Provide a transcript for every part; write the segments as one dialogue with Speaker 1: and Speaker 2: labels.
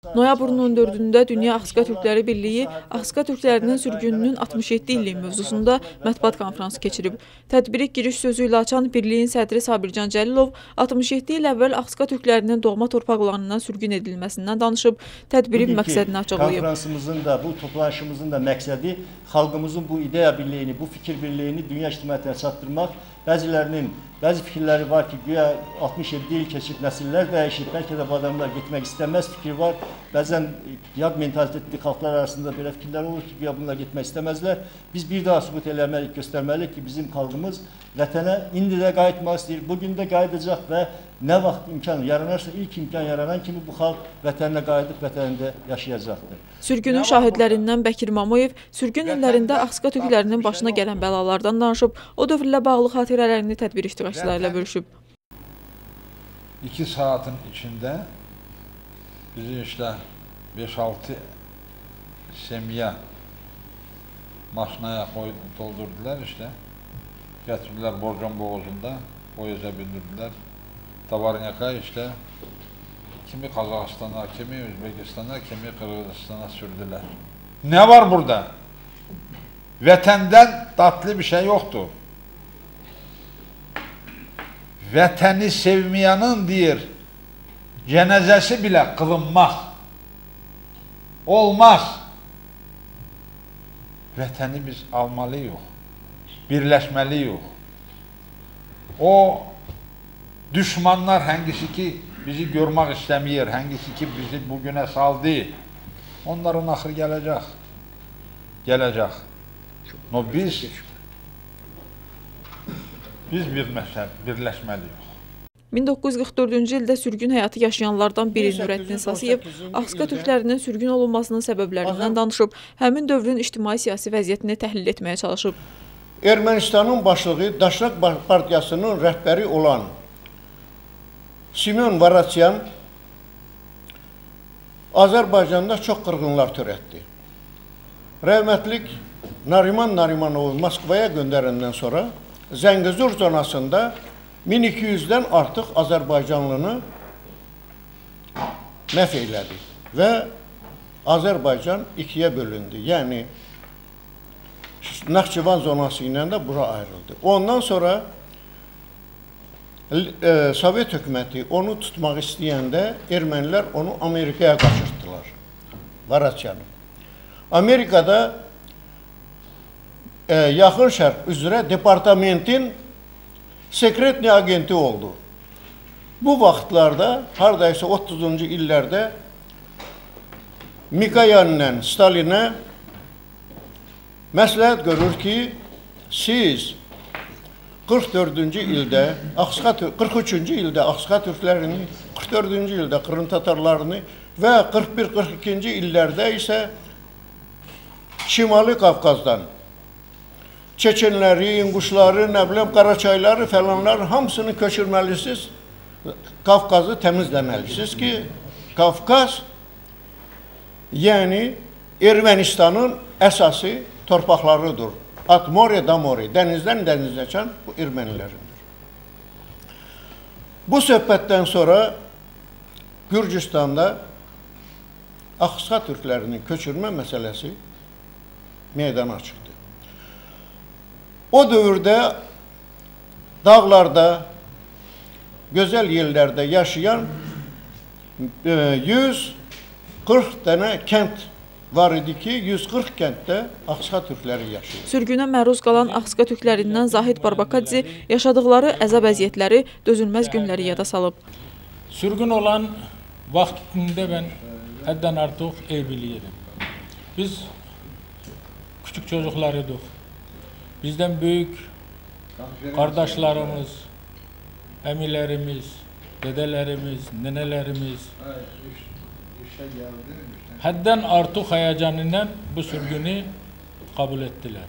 Speaker 1: Noyabrın 14-də Dünya Axska Türkləri Birliyi Axska Türklərinin sürgününün 67 illiyi mövzusunda mətbuat konfransı keçirib. Tədbiri giriş sözü ilə açan Birliyin sədri Sabircan Cəlilov 67 il əvvəl Axska Türklərinin doğma torpaqlarından sürgün edilməsindən danışıb, tədbirin məqsədini açıqlayıb.
Speaker 2: Konferansımızın da, bu toplanışımızın da məqsədi xalqımızın bu ideya birliyini, bu fikir birliyini dünya ictimaiyyətinə çatdırmaq. Bəzi fikirləri var ki, güya 67 il keçib, nəsillər dəyişib, bəlkə də bu adamlar getmək istəməz fikir var. Bəzən yad mentalitetli xalqlar arasında belə fikirlər olur ki, güya bunlar getmək istəməzlər. Biz bir daha sübut eləməliyik, göstərməliyik ki, bizim xalqımız vətənə indi də qayıtmaq istəyir, bugün də qayıdacaq və nə vaxt imkan yaranarsa, ilk imkan yaranan kimi bu xalq vətəninə qayıdıb, vətənində yaşayacaqdır.
Speaker 1: Sürgünün şahidlərindən Bəkir Mamoyev sürgün illərində Axska Türklərinin başına gələn bəlalardan danışıb, o dövrlə bağlı xatirələrini tədbir iştirakçıları ilə bölüşüb.
Speaker 3: 2 saatın içində bizi işte 5-6 semya maşınaya doldurdular işte. Gətirdilər Borcan boğazında, boyaza bindirdilər. Tavarnyaka işte kimi Qazaxıstana, kimi Özbekistana, kimi Qırğızistana sürdülər. Ne var burada? Vətəndən tatlı bir şey yoktur. Vətəni sevmeyanın deyir, cənazəsi bile qılınmaz. Olmaz. Vətəni biz almalıyıq, birləşməliyik. O düşmanlar hangisi ki bizi görmək istəmir, hangisi ki bizi bugüne saldı, onların axırı gələcək. Gələcək. No biz birləşməliyik.
Speaker 1: 1944-cü ildə sürgün həyatı yaşayanlardan biri Nurəddin Sasiyev Axska Türklərinin sürgün olunmasının səbəblərindən danışıb, həmin dövrün ictimai-siyasi vəziyyətini təhlil etməyə çalışıb.
Speaker 4: Ermənistanın başlığı Daşnak Partiyasının rəhbəri olan Simeon Varatyan Azərbaycanda çox qırğınlar törətdi. Rəhmətlik Nariman Narimanov Moskvaya göndərəndən sonra Zəngəzur zonasında 1200-dən artıq Azərbaycanlını məhv elədi və Azərbaycan ikiyə bölündü. Yəni Naxçıvan zonası ilə də bura ayrıldı. Ondan sonra Sovet hökuməti onu tutmaq istəyəndə ermənilər onu Amerikaya qaçırtdılar. Varatyanı. Amerikada Yaxın Şərq üzrə departamentin sekretli agenti oldu. Bu vaxtlarda, haradaysa 30-cu illərdə Mikoyanla Stalinə məsləhət görür ki, siz 44-cü ildə, 43-cü ildə Axska Türklərini, 44-cü ildə Qırım Tatarlarını və 41-42-ci illərdə isə Şimali Qafqazdan Çeçenləri, İnguşları, nə biləm, Qaraçayları falanlar hamısını köçürməlisiniz, Qafqazı təmizləməlisiniz ki, Qafqaz, yəni Ermənistanın əsası torpaqlarıdır. Atmore, Damore, dənizdən dənizə çən bu ermənilərindir. Bu söhbətdən sonra Gürcüstanda Axska Türklərinin köçürmə məsələsi meydana çıxdı. O dövrdə dağlarda, gözəl yerlərdə yaşayan 140 dənə kənd var idi ki, 140 kənddə Axska Türkləri yaşayır.
Speaker 1: Sürgünə məruz qalan Axska Türklərindən Zahid Barbakadze yaşadıkları əzab əziyyətləri, dözülməz günləri yada salıb.
Speaker 5: Sürgün olan vaxtında ben həddən artıq evliydim. Biz küçük çocuklarıydık. Bizden büyük kardeşlerimiz, emilerimiz, dedelerimiz, nenelerimiz hadden artık heyecanıyla bu sürgünü kabul ettiler.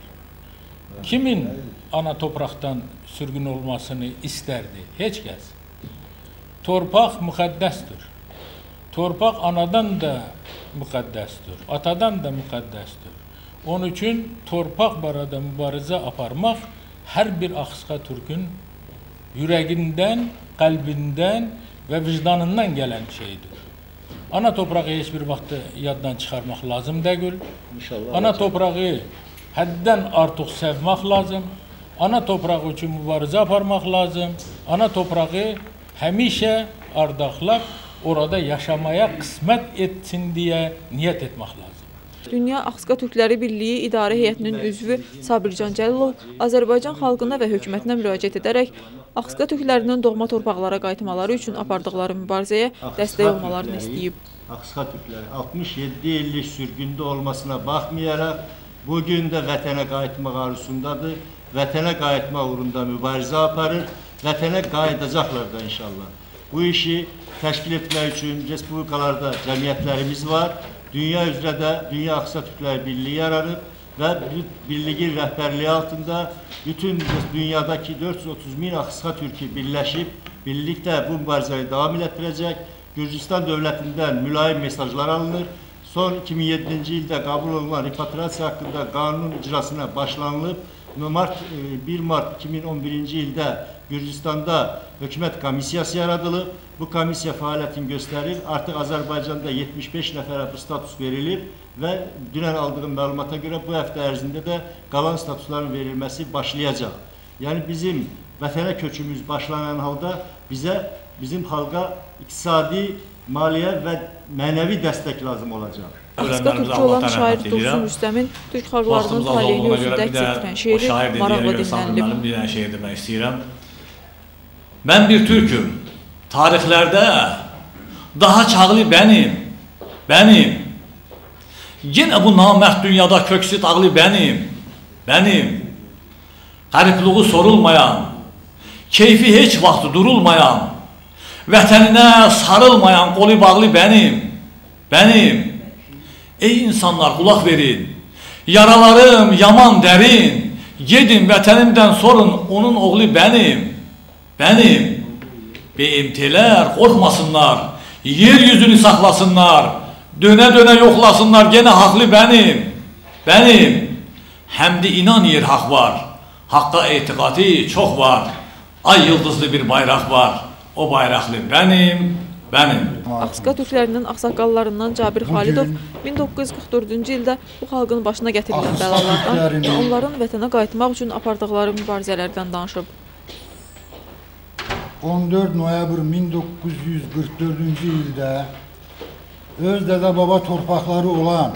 Speaker 5: Kimin ana topraktan sürgün olmasını isterdi? Hiç kes. Torpak mukaddestir. Torpak anadan da mukaddestir, atadan da mukaddestir. Onun için torpak barada mübarizə aparmaq hər bir Axska Türk'ün yüreğinden, kalbinden ve vicdanından gelen şeydir. ana toprağı heç bir vaxt yaddan çıxarmaq lazım deyil.
Speaker 2: İnşallah.
Speaker 5: Ana toprağı həddən artıq sevmək lazım. Ana toprağı üçün mübarizə aparmaq lazım. Ana toprağı həmişə ardaqlab orada yaşamaya qismət etsin deyə niyyət etmək lazım.
Speaker 1: Dünya Axsuqa Türkləri Birliyi İdarə Heyətinin üzvü Sabircan Cəlilov Azərbaycan xalqına və hökumətinə müraciət edərək Axsuqa Türklərinin doğma torpaqlara qayıtmaları üçün apardıqları mübarizəyə dəstək olmalarını istəyib.
Speaker 2: Axsuqa Türkləri 67 illik sürgündə olmasına baxmayaraq bugün də vətənə qayıtmaq arzusundadır. Vətənə qayıtmaq uğrunda mübarizə aparır. Vətənə qayıdacaqlar da inşallah. Bu işi təşkil etmək üçün respublikalarda cəmiyyətlərimiz var. Dünya üzrə də Dünya Axsuqa Türkləri Birliyi yaranıb və bu birliyin rəhbərliyi altında bütün dünyadakı 430 min Axsuqa Türkü birləşib, birlikdə bu mübarizəni davam etdirəcək. Gürcüstan dövlətindən mülayim mesajlar alınır. Son 2007-ci ildə qəbul olunan repatriasiya haqqında qanun icrasına başlanılıb. 1 mart 2011-ci ildə Gürcüstanda hökumət komissiyası yaradılıb. Bu komissiya fəaliyyətini göstərir. Artıq Azərbaycanda 75 nəfərə bu status verilib və dünən aldığım məlumata görə bu həftə ərzində də qalan statusların verilməsi başlayacaq. Yəni bizim vətənə köçümüz başlanan halda bizim xalqa iqtisadi, maliyyə və mənəvi dəstək lazım olacaq.
Speaker 1: Axsuqa Türkü olan şair Dursun Rüstəmin Türk xalqlarının taleyini özündə əks etdirən şeiri maraqla dinlənilib.
Speaker 6: Mənim bir dənə şeir demək istəyirəm. Mən bir türküm, tarixlərdə daha çağlı bənim. Yenə bu namərd dünyada köksü dağlı bənim. Qəribluğu sorulmayan, keyfi heç vaxt durulmayan, vətəninə sarılmayan, qolu bağlı bənim. Ey insanlar, qulaq verin, yaralarım yaman dərin, gedin vətənimdən sorun, onun oğlu bənim. BMT-lər qorxmasınlar, yeryüzünü saxlasınlar, dönə yoxlasınlar, genə haqlı bənim. Həm də inan yer haq var, haqqa etiqati çox var, ay yıldızlı bir bayraq var, o bayraqlı bənim.
Speaker 1: Axsuqa Türklərinin ağsaqqallarından Cabir Xalidov 1944-cü ildə bu xalqın başına gətirilən bəlalardan və onların vətənə qayıtmaq üçün apardıqları mübarizələrdən danışıb.
Speaker 7: 14 noyabr 1944-cü ildə öz dədə-baba torpaqları olan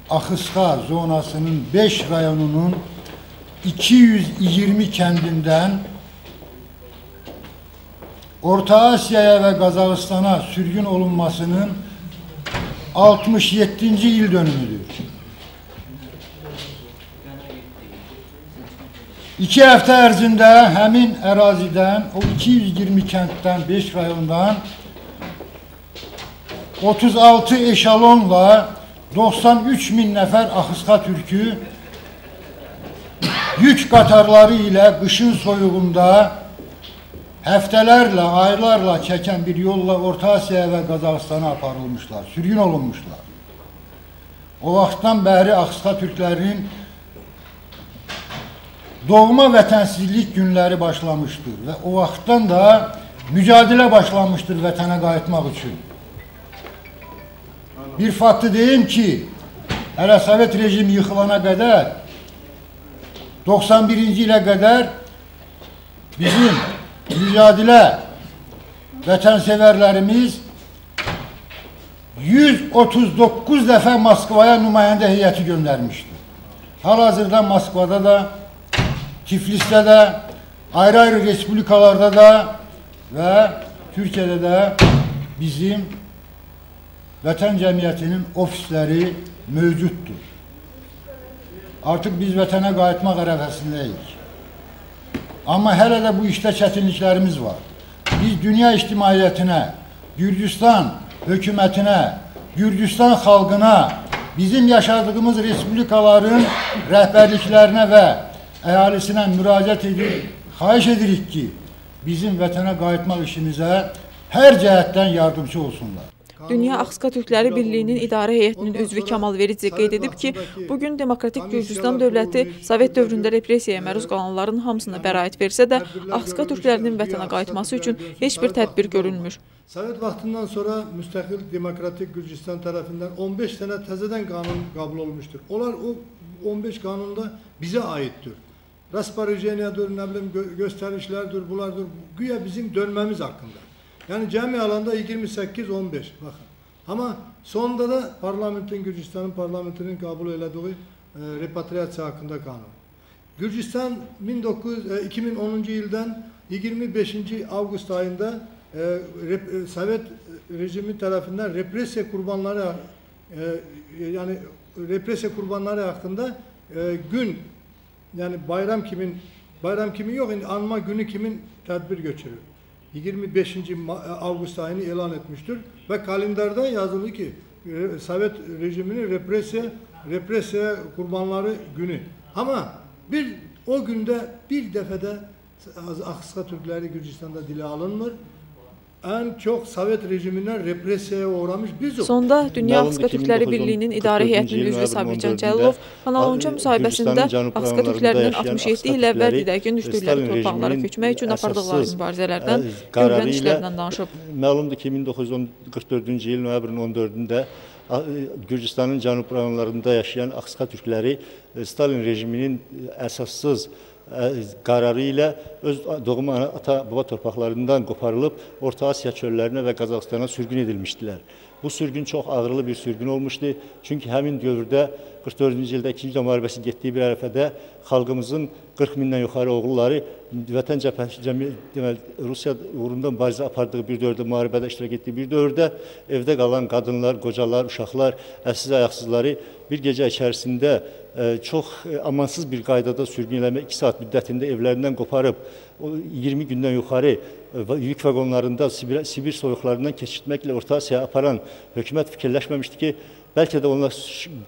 Speaker 7: Axsuqa zonasının 5 rayonunun 220 kəndindən Orta Asiyaya və Qazaxıstana sürgün olunmasının 67-ci il dönümüdür. 2 həftə ərzində həmin ərazidən, o 220 kənddən, 5 rayondan 36 eşalonla 93 min nəfər Axsuqa Türkü yük qatarları ilə qışın soyuğunda həftələrlə, aylarla çəkən bir yolla Orta Asiya və Qazaxıstana aparılmışlar, sürgün olunmuşlar. O vaxtdan bəri Axsuqa Türklərinin doğma vətənsizlik günləri başlamışdır və o vaxtdan da mücadilə başlanmışdır vətənə qayıtmaq üçün. Bir faktı deyim ki, hələ Sovet rejimi yıxılana qədər, 91-ci ilə qədər bizim mücadilə vətənsevərlərimiz 139 dəfə Moskvaya nümayəndə heyəti göndərmişdir. Hal-hazırda Moskvada da, Tiflisdə də, ayrı-ayrı respublikalarda da və Türkiyədə də bizim vətən cəmiyyətinin ofisləri mövcuddur. Artıq biz vətənə qayıtmaq ərəfəsindəyik. Amma hələ də bu işdə çətinliklərimiz var. Biz dünya ictimaiyyətinə, Gürcüstan hökumətinə, Gürcüstan xalqına, bizim yaşadığımız respublikaların rəhbərliklərinə və əhalisinə müraciət edib, xahiş edirik ki, bizim vətənə qayıtmaq işimizə hər cəhətdən yardımcı olsunlar.
Speaker 1: Dünya Axqa Türkləri Birliyinin İdarə Heyətinin üzvü Kamal Verici qeyd edib ki, bugün Demokratik Gürcüstan dövləti Sovet dövründə repressiyaya məruz qalanların hamısına bəraət versə də, Axqa Türklərinin vətənə qayıtması üçün heç bir tədbir görülmür.
Speaker 8: Sovet vaxtından sonra müstəqil Demokratik Gürcüstan tərəfindən 15 sənə təzədən qanun qəbul olmuşdur. Onlar o 15 qanunda bizə aiddir. Rasparıjeniyadır, nə bilim, göstərişlərdir, bunlardır. Güya bizim dönməmiz haqqında. Yani cami alanda 28-15 bakın. Ama sonunda da Gürcistan'ın parlamentinin kabul elədiği repatriasiya hakkında kanun. Gürcistan 2010 yıldan 25 Ağustos ayında Sovet rejimi tarafından represiya kurbanları hakkında gün, yani bayram kimin yok, anma günü kimin tedbir götürür. 25 Ağustos ayını elan etmiştir ve kalendarda yazılı ki Sovet rejiminin represiya kurbanları günü. Ama o günde bir defede Axqa Türkləri Gürcistan'da dile alınmır. En çok Sovet rejimindən repressiyaya uğramış biz o.
Speaker 1: Sonda Dünya Axqa Türkləri Birliyinin İdarə Heyətinin üzvü Sabircan Cəlilov Kanal 10 müsahibəsində Axqa Türklərinin 67 il əvvəl didərgin düşdükləri torpaqlara köçmək üçün apardıqları mübarizələrdən, görülən işlərdən danışıb.
Speaker 2: Məlumdur ki, 1944-cü il noyabrın 14-də Gürcistanın cənub rayonlarında yaşayan Axqa Türkləri Stalin rejiminin əsassız qararı ilə öz doğma ata-baba torpaqlarından qoparılıb Orta Asiya çöllərinə və Qazaxstana sürgün edilmişdilər. Bu sürgün çox ağırlı bir sürgün olmuşdu. Çünki həmin dövrdə 44-cü ildə 2. Dünya müharibəsi getdiyi bir ərəfədə xalqımızın 40 mindən yuxarı oğulları Vətən Cəbhəsi Rusiya uğrunda mübarizə apardığı bir dövrdə, müharibədə iştirak etdiyi bir dövrdə evdə qalan qadınlar, qocalar, uşaqlar, əlsiz ayaqsızları bir gecə içərisində çox amansız bir qaydada sürgün eləmək 2 saat müddətində evlərindən qoparıb 20 gündən yuxarı yük vaqonlarında Sibir soyuqlarından keçirtməklə Orta Asiyaya aparan hökumət fikirləşməmişdi ki, bəlkə də onlar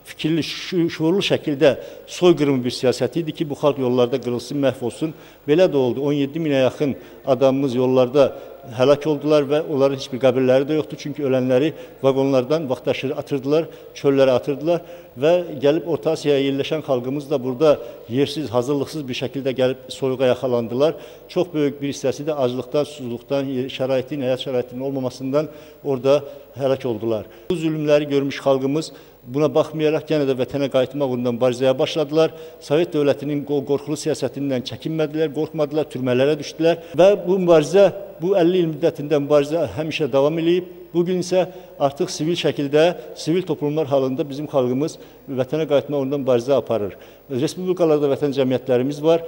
Speaker 2: fikirli, şuurlu şəkildə soyqırımı bir siyasəti idi ki, bu xalq yollarda qırılsın, məhv olsun. Belə də oldu. 17 minə yaxın adamımız yollarda həlak oldular və onların heç bir qəbirləri də yoxdur. Çünki ölənləri vaqonlardan vaxtaşırı atırdılar, çöllərə atırdılar və gəlib Orta Asiyaya yerləşən xalqımız da burada yersiz, hazırlıqsız bir şəkildə gəlib soyuğa yaxalandılar. Çox böyük bir hissəsi də aclıqdan, susuzluqdan, həyat şəraitinin olmamasından orada həlak oldular. Bu zülümləri görmüş xalqımız buna baxmayaraq yenə də vətənə qayıtmaq uğrunda mübarizəyə başladılar. Sovet dövlətinin qorxulu siyasətindən çəkinmədilər, qorxmadılar, türmələrə düşdülər və bu mübarizə, bu 50 il müddətində mübarizə həmişə davam edib. Bugün isə artıq sivil şəkildə, sivil toplumlar halında bizim xalqımız vətənə qayıtmaq uğrunda mübarizə aparır. Respublikalarda vətən cəmiyyətlərimiz var.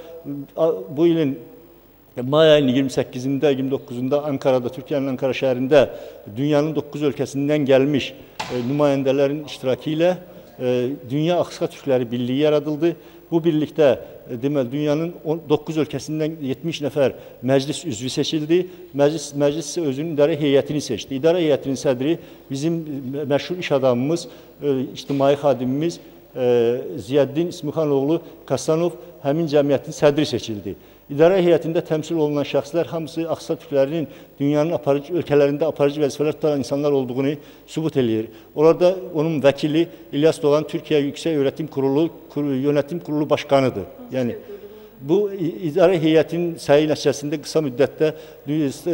Speaker 2: Bu ilin may ayının 28-də, 29-da Ankara'da, Türkiyənin Ankara şəhərində dünyanın 9 ölkəsindən gəlmiş nümayəndələrin iştirakı ilə Dünya Axqa Türkləri Birliyi yaradıldı. Bu birlikdə deməli dünyanın 9 ölkəsindən 70 nəfər məclis üzvü seçildi. Məclis isə özünün idarə heyətini seçdi. İdarə heyətinin sədri bizim məşhur iş adamımız, ictimai xadimimiz Ziyəddin İsmixanoğlu Kasanov həmin cəmiyyətin sədri seçildi. İdarə heyətində təmsil olunan şəxslər hamısı Axqa Türklərinin dünyanın ölkələrində aparıcı vəzifələr tutan insanlar olduğunu sübut edir. Orada onun vəkili İlyas Doğan Türkiyə Yüksək Öğretim Kurulu Yönetim Kurulu Başkanıdır. Yəni bu idarə heyətinin səyi nəticəsində qısa müddətdə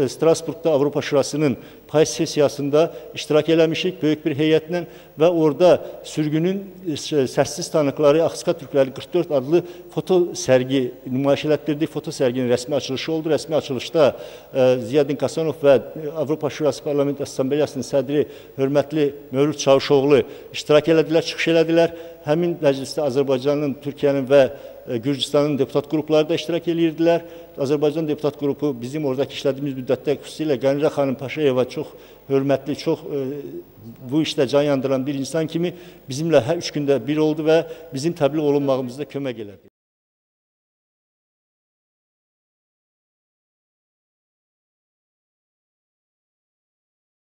Speaker 2: Strasburgda Avropa Şurasının pay sesiyasında iştirak eləmişik böyük bir heyətlə və orada sürgünün səssiz tanıqları Axqa Türkləri 44 adlı foto sərgi nümayiş elətdirdik. Foto sərginin rəsmi açılışı oldu. Rəsmi açılışda Ziyəddin Kasanov və Avropa Şurası Parlament Assambleyasının sədri hörmətli Mövlüd Çavuşoğlu iştirak elədilər, çıxış elədilər. Həmin məclisdə Azərbaycanın, Türkiyənin və Gürcistanın deputat qrupları da iştirak edirdilər. Azərbaycan deputat qrupu bizim oradakı işlədiyimiz müddətdə xüsusilə Qənirə xanım Paşayeva çox hörmətli, çox bu işdə can yandıran bir insan kimi bizimlə hər 3 gündə bir oldu və bizim təbliğ olunmağımızda kömək elədi.